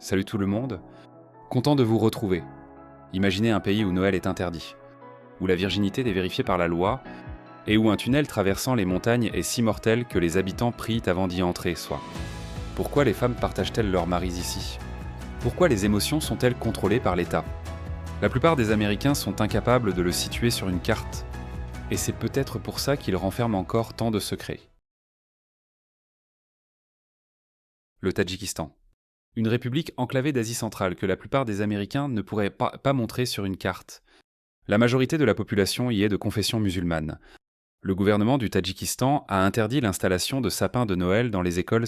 Salut tout le monde, content de vous retrouver. Imaginez un pays où Noël est interdit, où la virginité est vérifiée par la loi, et où un tunnel traversant les montagnes est si mortel que les habitants prient avant d'y entrer, soit. Pourquoi les femmes partagent-elles leurs maris ici? Pourquoi les émotions sont-elles contrôlées par l'État? La plupart des Américains sont incapables de le situer sur une carte, et c'est peut-être pour ça qu'il renferme encore tant de secrets. Le Tadjikistan. Une république enclavée d'Asie centrale que la plupart des Américains ne pourraient pas montrer sur une carte. La majorité de la population y est de confession musulmane. Le gouvernement du Tadjikistan a interdit l'installation de sapins de Noël dans les écoles,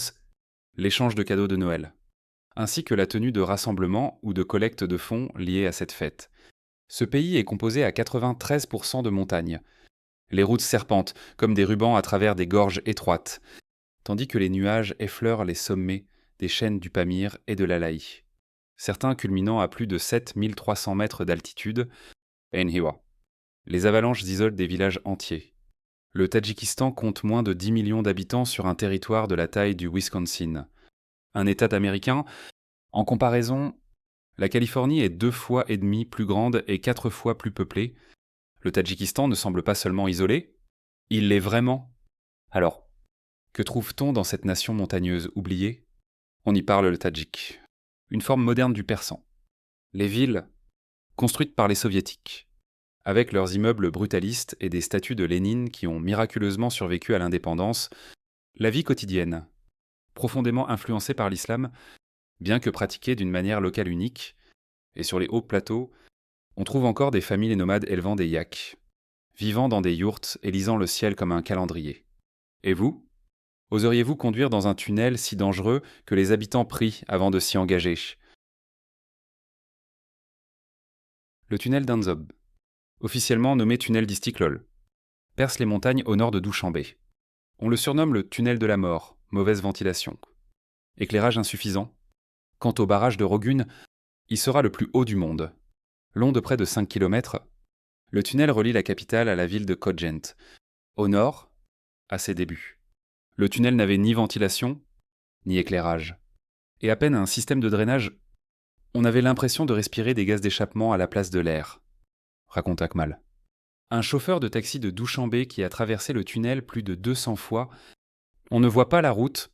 l'échange de cadeaux de Noël, ainsi que la tenue de rassemblements ou de collecte de fonds liés à cette fête. Ce pays est composé à 93% de montagnes. Les routes serpentent comme des rubans à travers des gorges étroites, tandis que les nuages effleurent les sommets des chaînes du Pamir et de l'Alaï, certains culminant à plus de 7300 mètres d'altitude, Enhiwa. Les avalanches isolent des villages entiers. Le Tadjikistan compte moins de 10 millions d'habitants sur un territoire de la taille du Wisconsin. Un État américain, en comparaison, la Californie est 2 fois et demi plus grande et 4 fois plus peuplée. Le Tadjikistan ne semble pas seulement isolé, il l'est vraiment. Alors, que trouve-t-on dans cette nation montagneuse oubliée? On y parle le tadjik, une forme moderne du persan. Les villes, construites par les soviétiques, avec leurs immeubles brutalistes et des statues de Lénine qui ont miraculeusement survécu à l'indépendance, la vie quotidienne, profondément influencée par l'islam, bien que pratiquée d'une manière locale unique, et sur les hauts plateaux, on trouve encore des familles nomades élevant des yaks, vivant dans des yourtes et lisant le ciel comme un calendrier. Et vous? Oseriez-vous conduire dans un tunnel si dangereux que les habitants prient avant de s'y engager? Le tunnel d'Anzob, officiellement nommé tunnel d'Istiklol, perce les montagnes au nord de Douchambé. On le surnomme le tunnel de la mort, mauvaise ventilation. Éclairage insuffisant. Quant au barrage de Rogun, il sera le plus haut du monde. Long de près de 5 km, le tunnel relie la capitale à la ville de Kodjent. Au nord, à ses débuts. Le tunnel n'avait ni ventilation, ni éclairage. Et à peine un système de drainage. On avait l'impression de respirer des gaz d'échappement à la place de l'air, raconte Akmal. Un chauffeur de taxi de Douchambé qui a traversé le tunnel plus de 200 fois. On ne voit pas la route,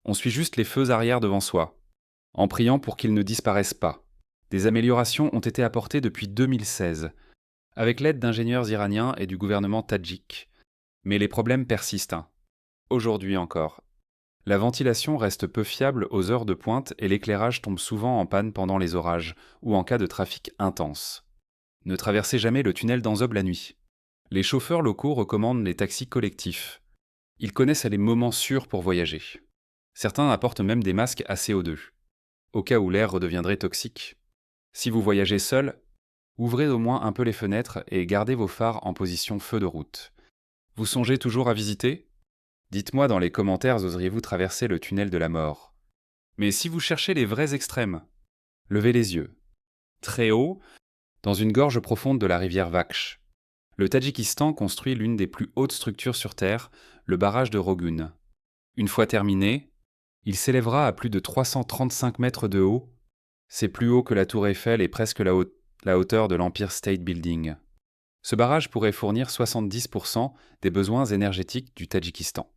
on suit juste les feux arrière devant soi, en priant pour qu'ils ne disparaissent pas. Des améliorations ont été apportées depuis 2016, avec l'aide d'ingénieurs iraniens et du gouvernement tadjik. Mais les problèmes persistent. Aujourd'hui encore. La ventilation reste peu fiable aux heures de pointe et l'éclairage tombe souvent en panne pendant les orages ou en cas de trafic intense. Ne traversez jamais le tunnel d'Anzob la nuit. Les chauffeurs locaux recommandent les taxis collectifs. Ils connaissent les moments sûrs pour voyager. Certains apportent même des masques à CO2, au cas où l'air redeviendrait toxique. Si vous voyagez seul, ouvrez au moins un peu les fenêtres et gardez vos phares en position feu de route. Vous songez toujours à visiter ? Dites-moi dans les commentaires, oseriez-vous traverser le tunnel de la mort? Mais si vous cherchez les vrais extrêmes, levez les yeux. Très haut, dans une gorge profonde de la rivière Vaksh, le Tadjikistan construit l'une des plus hautes structures sur Terre, le barrage de Rogun. Une fois terminé, il s'élèvera à plus de 335 mètres de haut. C'est plus haut que la tour Eiffel et presque la hauteur de l'Empire State Building. Ce barrage pourrait fournir 70% des besoins énergétiques du Tadjikistan.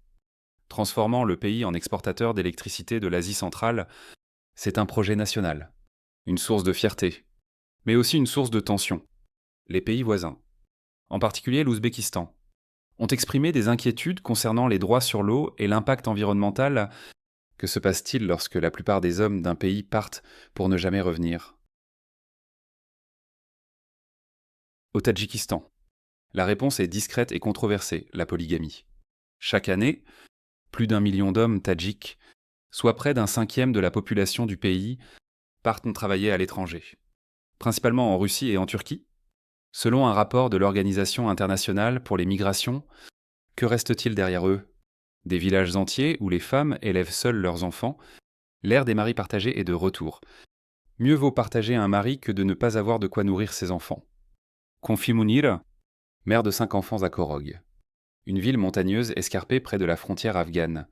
Transformant le pays en exportateur d'électricité de l'Asie centrale, c'est un projet national, une source de fierté, mais aussi une source de tension. Les pays voisins, en particulier l'Ouzbékistan, ont exprimé des inquiétudes concernant les droits sur l'eau et l'impact environnemental. Que se passe-t-il lorsque la plupart des hommes d'un pays partent pour ne jamais revenir? Au Tadjikistan, la réponse est discrète et controversée, la polygamie. Chaque année, plus d'1 million d'hommes tadjiks, soit près d'un cinquième de la population du pays, partent travailler à l'étranger, principalement en Russie et en Turquie. Selon un rapport de l'Organisation internationale pour les migrations, que reste-t-il derrière eux? Des villages entiers où les femmes élèvent seules leurs enfants. L'ère des maris partagés est de retour. Mieux vaut partager un mari que de ne pas avoir de quoi nourrir ses enfants. Konfi Munir, mère de 5 enfants à Korog, une ville montagneuse escarpée près de la frontière afghane.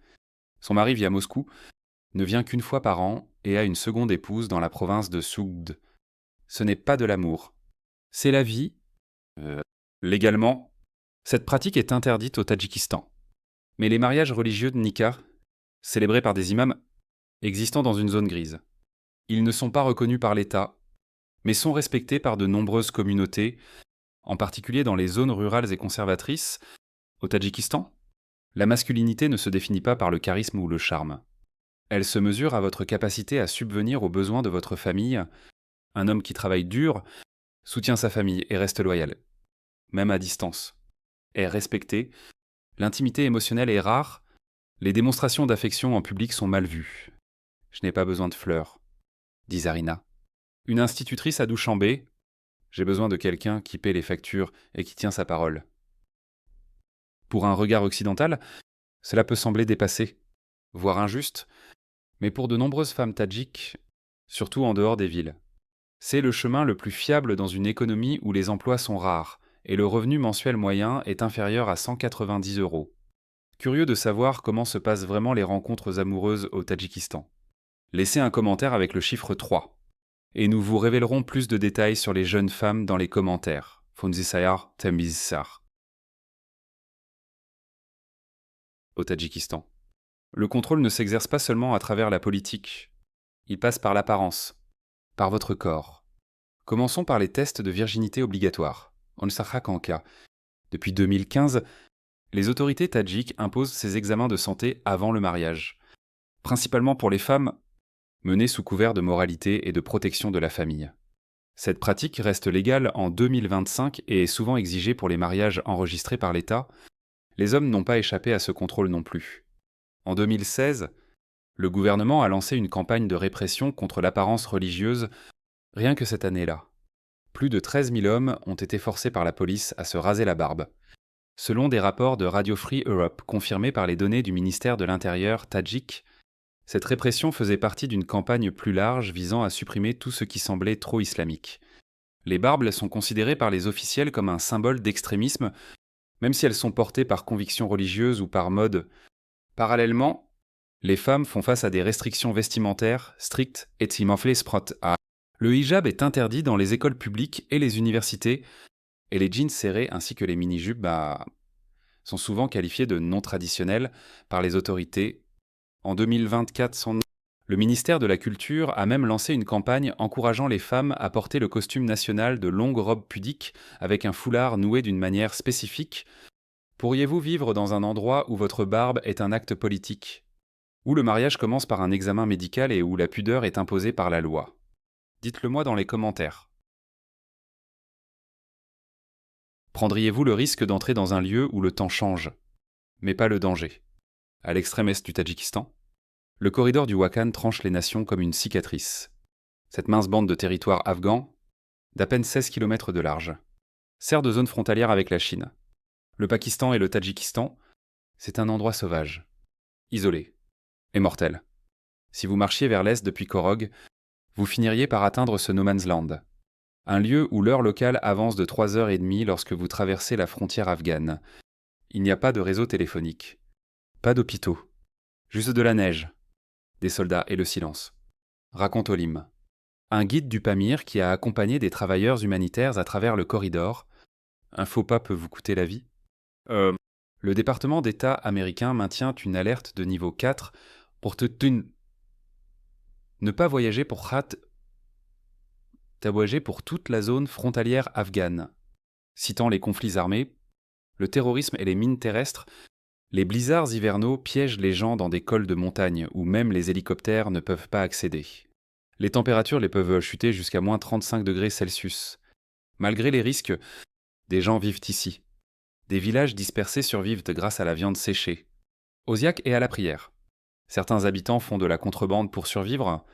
Son mari vit à Moscou, ne vient qu'une fois par an et a une seconde épouse dans la province de Sougd. Ce n'est pas de l'amour. C'est la vie. Légalement, cette pratique est interdite au Tadjikistan. Mais les mariages religieux de nikah, célébrés par des imams, existent dans une zone grise. Ils ne sont pas reconnus par l'État, mais sont respectés par de nombreuses communautés, en particulier dans les zones rurales et conservatrices. Au Tadjikistan, la masculinité ne se définit pas par le charisme ou le charme. Elle se mesure à votre capacité à subvenir aux besoins de votre famille. Un homme qui travaille dur soutient sa famille et reste loyal, même à distance. Est respecté, l'intimité émotionnelle est rare, les démonstrations d'affection en public sont mal vues. Je n'ai pas besoin de fleurs, dit Zarina. Une institutrice à Douchambé, j'ai besoin de quelqu'un qui paie les factures et qui tient sa parole. Pour un regard occidental, cela peut sembler dépassé, voire injuste, mais pour de nombreuses femmes tadjiques, surtout en dehors des villes, c'est le chemin le plus fiable dans une économie où les emplois sont rares et le revenu mensuel moyen est inférieur à 190 €. Curieux de savoir comment se passent vraiment les rencontres amoureuses au Tadjikistan. Laissez un commentaire avec le chiffre 3. Et nous vous révélerons plus de détails sur les jeunes femmes dans les commentaires. Fonzisayar Tembizsar. Au Tadjikistan. Le contrôle ne s'exerce pas seulement à travers la politique. Il passe par l'apparence, par votre corps. Commençons par les tests de virginité obligatoires. Onsakhakanka. Depuis 2015, les autorités tadjiques imposent ces examens de santé avant le mariage. Principalement pour les femmes, menés sous couvert de moralité et de protection de la famille. Cette pratique reste légale en 2025 et est souvent exigée pour les mariages enregistrés par l'État. Les hommes n'ont pas échappé à ce contrôle non plus. En 2016, le gouvernement a lancé une campagne de répression contre l'apparence religieuse rien que cette année-là. Plus de 13 000 hommes ont été forcés par la police à se raser la barbe. Selon des rapports de Radio Free Europe confirmés par les données du ministère de l'Intérieur tadjik, cette répression faisait partie d'une campagne plus large visant à supprimer tout ce qui semblait trop islamique. Les barbes sont considérées par les officiels comme un symbole d'extrémisme, même si elles sont portées par conviction religieuse ou par mode. Parallèlement, les femmes font face à des restrictions vestimentaires strictes et timoflesprot. Le hijab est interdit dans les écoles publiques et les universités, et les jeans serrés ainsi que les mini-jupes sont souvent qualifiés de non traditionnels par les autorités. En 2024, le ministère de la Culture a même lancé une campagne encourageant les femmes à porter le costume national de longues robes pudiques avec un foulard noué d'une manière spécifique. Pourriez-vous vivre dans un endroit où votre barbe est un acte politique, où le mariage commence par un examen médical et où la pudeur est imposée par la loi? Dites-le-moi dans les commentaires. Prendriez-vous le risque d'entrer dans un lieu où le temps change, mais pas le danger? À l'extrême est du Tadjikistan, le corridor du Wakhan tranche les nations comme une cicatrice. Cette mince bande de territoire afghan, d'à peine 16 km de large, sert de zone frontalière avec la Chine. Le Pakistan et le Tadjikistan, c'est un endroit sauvage, isolé et mortel. Si vous marchiez vers l'est depuis Korog, vous finiriez par atteindre ce no man's land, un lieu où l'heure locale avance de 3h30 lorsque vous traversez la frontière afghane. Il n'y a pas de réseau téléphonique, pas d'hôpitaux, juste de la neige, des soldats et le silence. Raconte Olim, un guide du Pamir qui a accompagné des travailleurs humanitaires à travers le corridor. Un faux pas peut vous coûter la vie. Le département d'État américain maintient une alerte de niveau 4 pour ne pas voyager pour voyager pour toute la zone frontalière afghane. Citant les conflits armés, le terrorisme et les mines terrestres, les blizzards hivernaux piègent les gens dans des cols de montagne où même les hélicoptères ne peuvent pas accéder. Les températures les peuvent chuter jusqu'à moins 35 degrés Celsius. Malgré les risques, des gens vivent ici. Des villages dispersés survivent grâce à la viande séchée, aux yaks et à la prière. Certains habitants font de la contrebande pour survivre,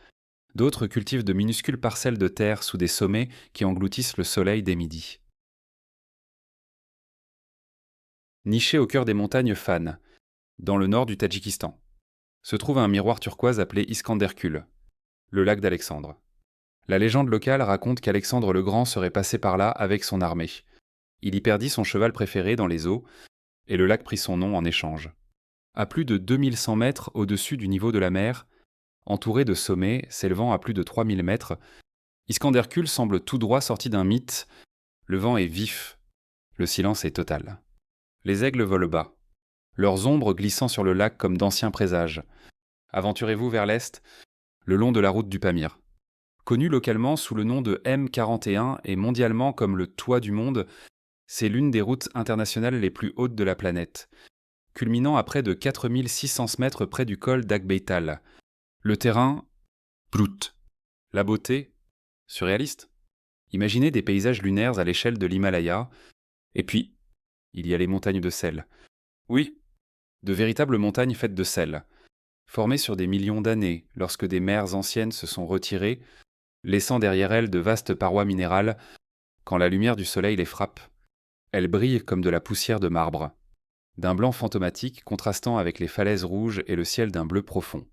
d'autres cultivent de minuscules parcelles de terre sous des sommets qui engloutissent le soleil dès midi. Niché au cœur des montagnes Fan, dans le nord du Tadjikistan, se trouve un miroir turquoise appelé Iskanderkul, le lac d'Alexandre. La légende locale raconte qu'Alexandre le Grand serait passé par là avec son armée. Il y perdit son cheval préféré dans les eaux, et le lac prit son nom en échange. À plus de 2100 mètres au-dessus du niveau de la mer, Entouré de sommets s'élevant à plus de 3000 mètres, Iskanderkul semble tout droit sorti d'un mythe. Le vent est vif, le silence est total. Les aigles volent bas, leurs ombres glissant sur le lac comme d'anciens présages. Aventurez-vous vers l'est, le long de la route du Pamir. Connue localement sous le nom de M41 et mondialement comme le toit du monde, c'est l'une des routes internationales les plus hautes de la planète, culminant à près de 4600 mètres près du col d'Agbeital. Le terrain, brut. La beauté, surréaliste. Imaginez des paysages lunaires à l'échelle de l'Himalaya. Et puis, il y a les montagnes de sel. Oui, de véritables montagnes faites de sel, formées sur des millions d'années lorsque des mers anciennes se sont retirées, laissant derrière elles de vastes parois minérales. Quand la lumière du soleil les frappe, elles brillent comme de la poussière de marbre, d'un blanc fantomatique contrastant avec les falaises rouges et le ciel d'un bleu profond.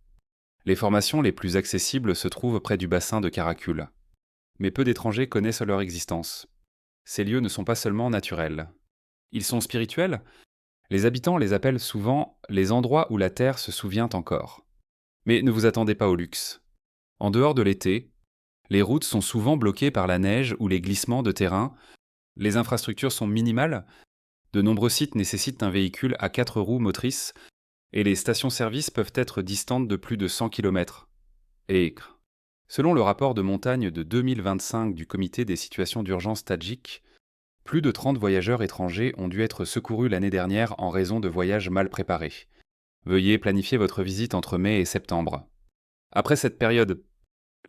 Les formations les plus accessibles se trouvent près du bassin de Karakul. Mais peu d'étrangers connaissent leur existence. Ces lieux ne sont pas seulement naturels. Ils sont spirituels. Les habitants les appellent souvent les endroits où la terre se souvient encore. Mais ne vous attendez pas au luxe. En dehors de l'été, les routes sont souvent bloquées par la neige ou les glissements de terrain. Les infrastructures sont minimales. De nombreux sites nécessitent un véhicule à 4 roues motrices et les stations-service peuvent être distantes de plus de 100 km. Et selon le rapport de montagne de 2025 du Comité des situations d'urgence tadjik, plus de 30 voyageurs étrangers ont dû être secourus l'année dernière en raison de voyages mal préparés. Veuillez planifier votre visite entre mai et septembre. Après cette période,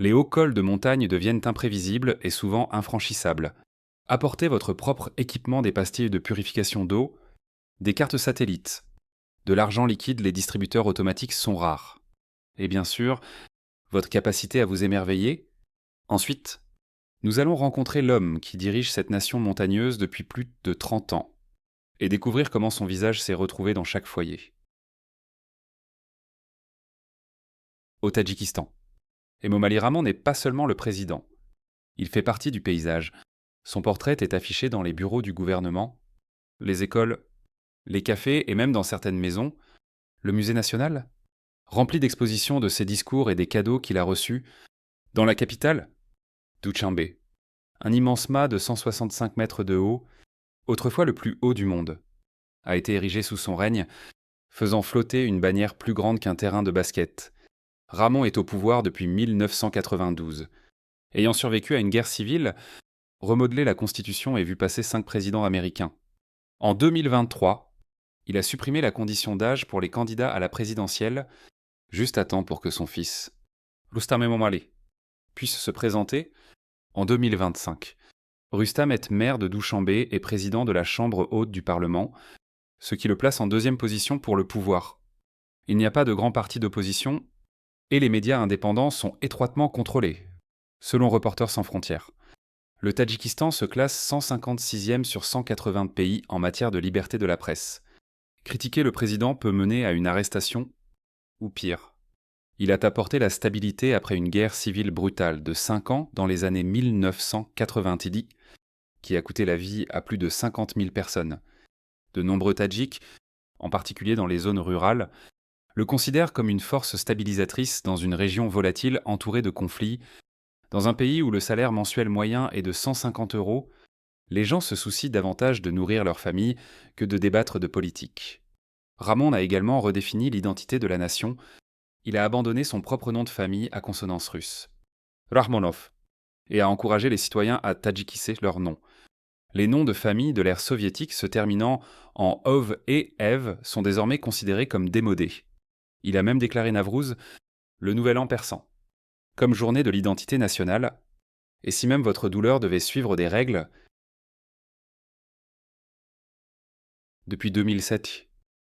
les hauts cols de montagne deviennent imprévisibles et souvent infranchissables. Apportez votre propre équipement des pastilles de purification d'eau, des cartes satellites. De l'argent liquide, les distributeurs automatiques sont rares. Et bien sûr, votre capacité à vous émerveiller. Ensuite, nous allons rencontrer l'homme qui dirige cette nation montagneuse depuis plus de 30 ans et découvrir comment son visage s'est retrouvé dans chaque foyer. Au Tadjikistan. Emomali Rahman n'est pas seulement le président. Il fait partie du paysage. Son portrait est affiché dans les bureaux du gouvernement, les écoles, les cafés et même dans certaines maisons. Le musée national, rempli d'expositions de ses discours et des cadeaux qu'il a reçus. Dans la capitale, Dushanbe, un immense mât de 165 mètres de haut, autrefois le plus haut du monde, a été érigé sous son règne, faisant flotter une bannière plus grande qu'un terrain de basket. Rahman est au pouvoir depuis 1992. Ayant survécu à une guerre civile, remodelé la Constitution et vu passer 5 présidents américains. En 2023, il a supprimé la condition d'âge pour les candidats à la présidentielle, juste à temps pour que son fils, Rustam Emomali, puisse se présenter en 2025. Rustam est maire de Dushanbe et président de la Chambre haute du Parlement, ce qui le place en deuxième position pour le pouvoir. Il n'y a pas de grand parti d'opposition et les médias indépendants sont étroitement contrôlés, selon Reporters sans frontières. Le Tadjikistan se classe 156e sur 180 pays en matière de liberté de la presse. Critiquer le président peut mener à une arrestation, ou pire. Il a apporté la stabilité après une guerre civile brutale de 5 ans dans les années 1990, qui a coûté la vie à plus de 50 000 personnes. De nombreux Tadjiks, en particulier dans les zones rurales, le considèrent comme une force stabilisatrice dans une région volatile entourée de conflits. Dans un pays où le salaire mensuel moyen est de 150 €, les gens se soucient davantage de nourrir leur famille que de débattre de politique. Rahman a également redéfini l'identité de la nation. Il a abandonné son propre nom de famille à consonance russe, Rahmonov, et a encouragé les citoyens à tadjikisser leur nom. Les noms de famille de l'ère soviétique se terminant en ov et ev sont désormais considérés comme démodés. Il a même déclaré Navrouz, le nouvel an persan, comme journée de l'identité nationale, et si même votre douleur devait suivre des règles, depuis 2007,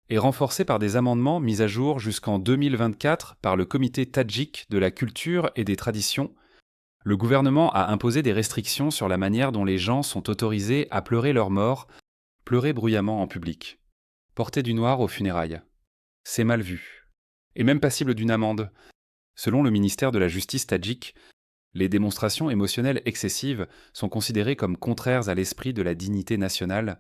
et renforcée par des amendements mis à jour jusqu'en 2024 par le Comité tadjik de la culture et des traditions, le gouvernement a imposé des restrictions sur la manière dont les gens sont autorisés à pleurer leur mort, pleurer bruyamment en public. Porter du noir aux funérailles. C'est mal vu. Et même passible d'une amende. Selon le ministère de la Justice tadjik, les démonstrations émotionnelles excessives sont considérées comme contraires à l'esprit de la dignité nationale.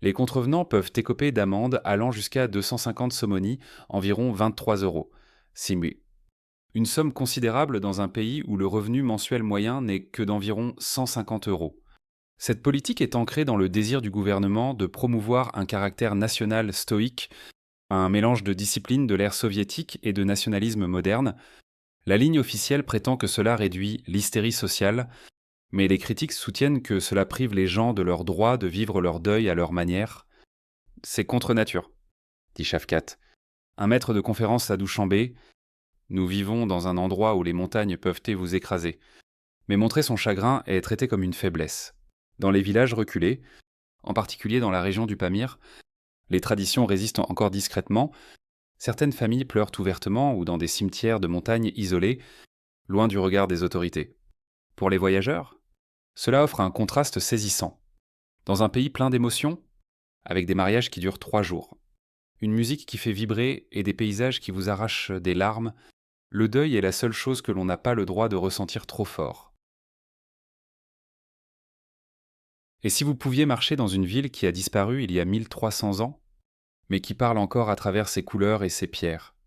Les contrevenants peuvent écoper d'amendes allant jusqu'à 250 somoni, environ 23 €. Simui. Une somme considérable dans un pays où le revenu mensuel moyen n'est que d'environ 150 euros. Cette politique est ancrée dans le désir du gouvernement de promouvoir un caractère national stoïque, un mélange de discipline de l'ère soviétique et de nationalisme moderne. La ligne officielle prétend que cela réduit l'hystérie sociale, mais les critiques soutiennent que cela prive les gens de leur droit de vivre leur deuil à leur manière. C'est contre nature, dit Shafkat, un maître de conférence à Douchambé. Nous vivons dans un endroit où les montagnes peuvent vous écraser. Mais montrer son chagrin est traité comme une faiblesse. Dans les villages reculés, en particulier dans la région du Pamir, les traditions résistent encore discrètement. Certaines familles pleurent ouvertement ou dans des cimetières de montagne isolés, loin du regard des autorités. Pour les voyageurs, cela offre un contraste saisissant. Dans un pays plein d'émotions, avec des mariages qui durent 3 jours, une musique qui fait vibrer et des paysages qui vous arrachent des larmes, le deuil est la seule chose que l'on n'a pas le droit de ressentir trop fort. Et si vous pouviez marcher dans une ville qui a disparu il y a 1300 ans, mais qui parle encore à travers ses couleurs et ses pierres?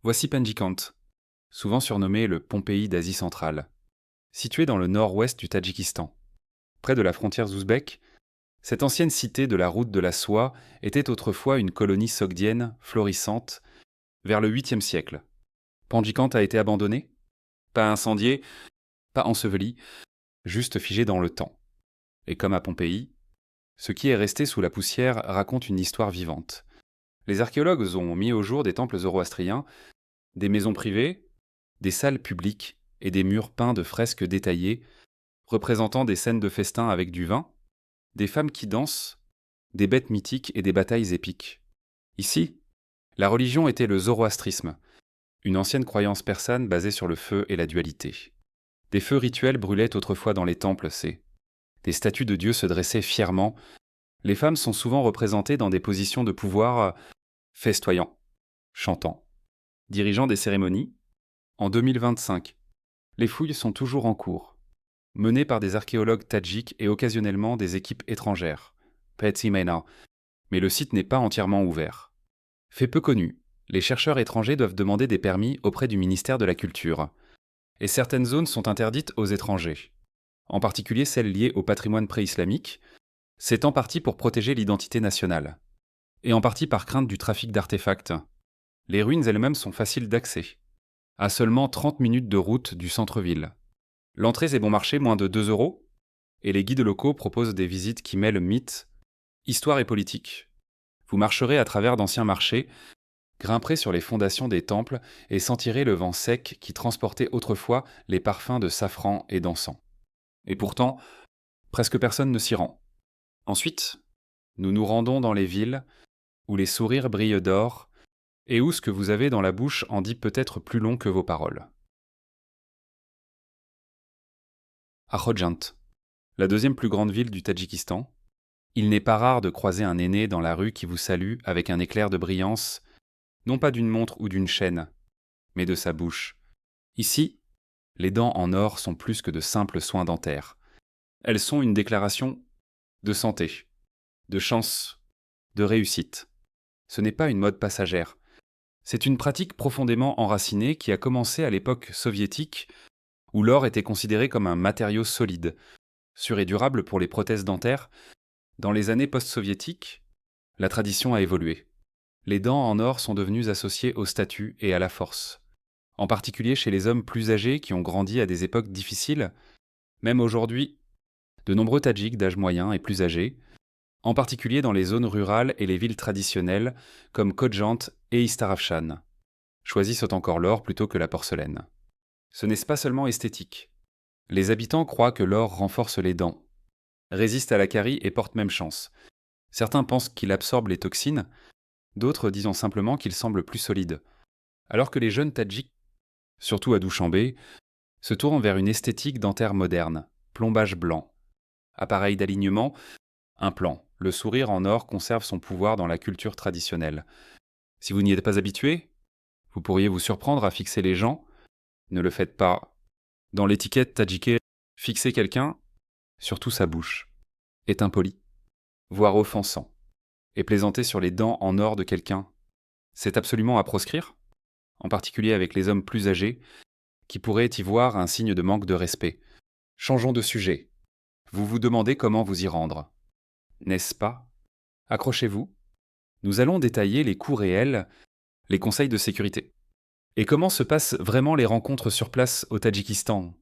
Voici Penjikant, souvent surnommé le Pompéi d'Asie centrale. Situé dans le nord-ouest du Tadjikistan, près de la frontière ouzbek, cette ancienne cité de la route de la soie était autrefois une colonie sogdienne florissante vers le 8e siècle. Penjikant a été abandonné? Pas incendié, pas enseveli, juste figé dans le temps. Et comme à Pompéi, ce qui est resté sous la poussière raconte une histoire vivante. Les archéologues ont mis au jour des temples zoroastriens, des maisons privées, des salles publiques et des murs peints de fresques détaillées, représentant des scènes de festin avec du vin, des femmes qui dansent, des bêtes mythiques et des batailles épiques. Ici, la religion était le zoroastrisme, une ancienne croyance persane basée sur le feu et la dualité. Des feux rituels brûlaient autrefois dans les temples, des statues de dieux se dressaient fièrement. Les femmes sont souvent représentées dans des positions de pouvoir festoyant, chantant, dirigeant des cérémonies. En 2025, les fouilles sont toujours en cours, menées par des archéologues tadjiks et occasionnellement des équipes étrangères, Petsimena, mais le site n'est pas entièrement ouvert. Fait peu connu, les chercheurs étrangers doivent demander des permis auprès du ministère de la Culture, et certaines zones sont interdites aux étrangers, en particulier celles liées au patrimoine préislamique. C'est en partie pour protéger l'identité nationale, et en partie par crainte du trafic d'artefacts. Les ruines elles-mêmes sont faciles d'accès, à seulement 30 minutes de route du centre-ville. L'entrée est bon marché, moins de 2 euros, et les guides locaux proposent des visites qui mêlent mythe, histoire et politique. Vous marcherez à travers d'anciens marchés, grimperez sur les fondations des temples et sentirez le vent sec qui transportait autrefois les parfums de safran et d'encens. Et pourtant, presque personne ne s'y rend. Ensuite, nous nous rendons dans les villes où les sourires brillent d'or et où ce que vous avez dans la bouche en dit peut-être plus long que vos paroles. À Khojant, la deuxième plus grande ville du Tadjikistan, il n'est pas rare de croiser un aîné dans la rue qui vous salue avec un éclair de brillance, non pas d'une montre ou d'une chaîne, mais de sa bouche. Ici, les dents en or sont plus que de simples soins dentaires. Elles sont une déclaration de santé, de chance, de réussite. Ce n'est pas une mode passagère. C'est une pratique profondément enracinée qui a commencé à l'époque soviétique, où l'or était considéré comme un matériau solide, sûr et durable pour les prothèses dentaires. Dans les années post-soviétiques, la tradition a évolué. Les dents en or sont devenues associées au statut et à la force, en particulier chez les hommes plus âgés qui ont grandi à des époques difficiles. Même aujourd'hui, de nombreux Tadjiks d'âge moyen et plus âgés, en particulier dans les zones rurales et les villes traditionnelles comme Khojant et Istarafshan, choisissent encore l'or plutôt que la porcelaine. Ce n'est pas seulement esthétique. Les habitants croient que l'or renforce les dents, résiste à la carie et porte même chance. Certains pensent qu'il absorbe les toxines, d'autres disant simplement qu'il semble plus solide. Alors que les jeunes Tadjiks, surtout à Douchambé, se tournent vers une esthétique dentaire moderne, plombage blanc, appareil d'alignement, implant. Le sourire en or conserve son pouvoir dans la culture traditionnelle. Si vous n'y êtes pas habitué, vous pourriez vous surprendre à fixer les gens. Ne le faites pas. Dans l'étiquette tadjike, fixer quelqu'un, surtout sa bouche, est impoli, voire offensant. Et plaisanter sur les dents en or de quelqu'un, c'est absolument à proscrire, en particulier avec les hommes plus âgés, qui pourrait y voir un signe de manque de respect. Changeons de sujet. Vous vous demandez comment vous y rendre. N'est-ce pas? Accrochez-vous. Nous allons détailler les coûts réels, les conseils de sécurité. Et comment se passent vraiment les rencontres sur place au Tadjikistan?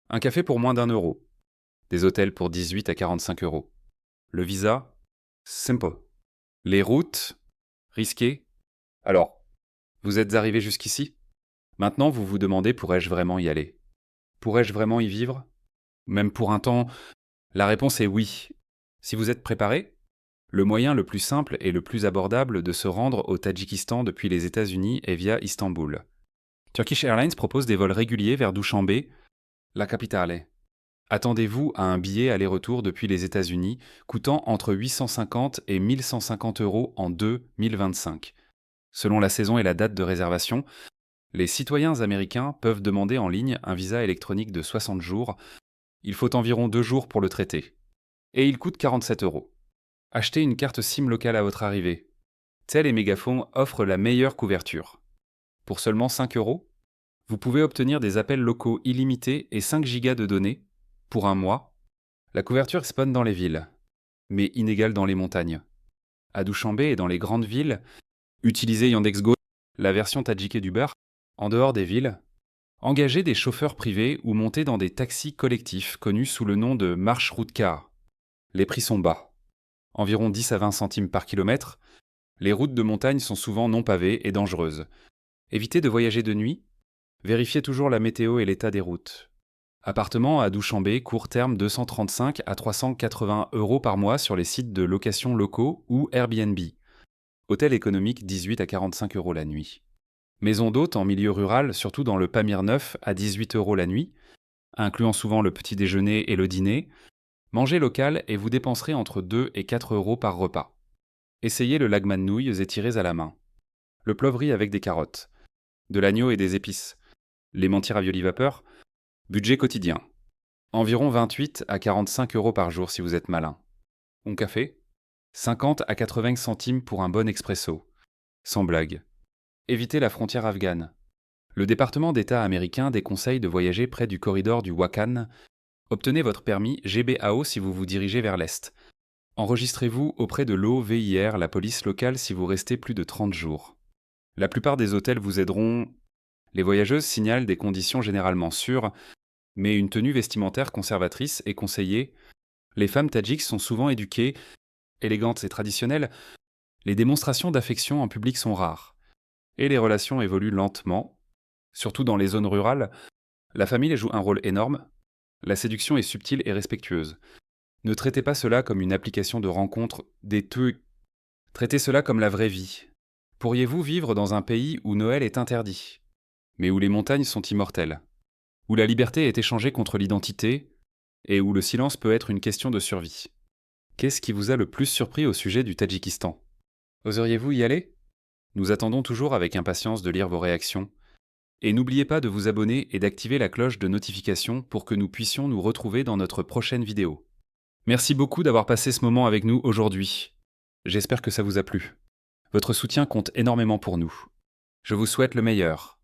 Un café pour moins d'1 euro. Des hôtels pour 18 à 45 euros. Le visa? Simple. Les routes? Risquées? Alors, vous êtes arrivé jusqu'ici? Maintenant, vous vous demandez pourrais-je vraiment y aller? Pourrais-je vraiment y vivre? Même pour un temps? La réponse est oui. Si vous êtes préparé, le moyen le plus simple et le plus abordable de se rendre au Tadjikistan depuis les États-Unis est via Istanbul. Turkish Airlines propose des vols réguliers vers Dushanbe, la capitale. Attendez-vous à un billet aller-retour depuis les États-Unis coûtant entre 850 et 1150 euros en 2025. Selon la saison et la date de réservation, les citoyens américains peuvent demander en ligne un visa électronique de 60 jours. Il faut environ 2 jours pour le traiter. Et il coûte 47 euros. Achetez une carte SIM locale à votre arrivée. Tel et Mégaphone offrent la meilleure couverture. Pour seulement 5 euros, vous pouvez obtenir des appels locaux illimités et 5 gigas de données pour un mois. La couverture spawn dans les villes, mais inégale dans les montagnes. À Dushanbe et dans les grandes villes, utilisez Yandex.Go, la version tadjike d'Uber. En dehors des villes, engagez des chauffeurs privés ou montez dans des taxis collectifs connus sous le nom de marche route car. Les prix sont bas, environ 10 à 20 centimes par kilomètre. Les routes de montagne sont souvent non pavées et dangereuses. Évitez de voyager de nuit. Vérifiez toujours la météo et l'état des routes. Appartement à Dushanbe, court terme 235 à 380 euros par mois sur les sites de location locaux ou Airbnb. Hôtel économique 18 à 45 euros la nuit. Maison d'hôte en milieu rural, surtout dans le Pamir Neuf, à 18 euros la nuit, incluant souvent le petit déjeuner et le dîner. Mangez local et vous dépenserez entre 2 et 4 euros par repas. Essayez le lagman nouilles étirés à la main. Le ploverie avec des carottes. De l'agneau et des épices. Les mentis raviolis vapeur. Budget quotidien. Environ 28 à 45 euros par jour si vous êtes malin. Un café? 50 à 80 centimes pour un bon expresso. Sans blague. Évitez la frontière afghane. Le département d'État américain déconseille de voyager près du corridor du Wakhan. Obtenez votre permis GBAO si vous vous dirigez vers l'Est. Enregistrez-vous auprès de l'OVIR, la police locale, si vous restez plus de 30 jours. La plupart des hôtels vous aideront. Les voyageuses signalent des conditions généralement sûres, mais une tenue vestimentaire conservatrice est conseillée. Les femmes tadjiques sont souvent éduquées, élégantes et traditionnelles. Les démonstrations d'affection en public sont rares. Et les relations évoluent lentement. Surtout dans les zones rurales, la famille joue un rôle énorme. La séduction est subtile et respectueuse. Ne traitez pas cela comme une application de rencontre Traitez cela comme la vraie vie. Pourriez-vous vivre dans un pays où Noël est interdit, mais où les montagnes sont immortelles, où la liberté est échangée contre l'identité, et où le silence peut être une question de survie? Qu'est-ce qui vous a le plus surpris au sujet du Tadjikistan? Oseriez-vous y aller? Nous attendons toujours avec impatience de lire vos réactions. Et n'oubliez pas de vous abonner et d'activer la cloche de notification pour que nous puissions nous retrouver dans notre prochaine vidéo. Merci beaucoup d'avoir passé ce moment avec nous aujourd'hui. J'espère que ça vous a plu. Votre soutien compte énormément pour nous. Je vous souhaite le meilleur.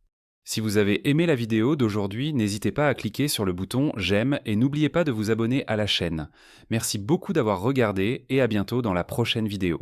Si vous avez aimé la vidéo d'aujourd'hui, n'hésitez pas à cliquer sur le bouton j'aime et n'oubliez pas de vous abonner à la chaîne. Merci beaucoup d'avoir regardé et à bientôt dans la prochaine vidéo.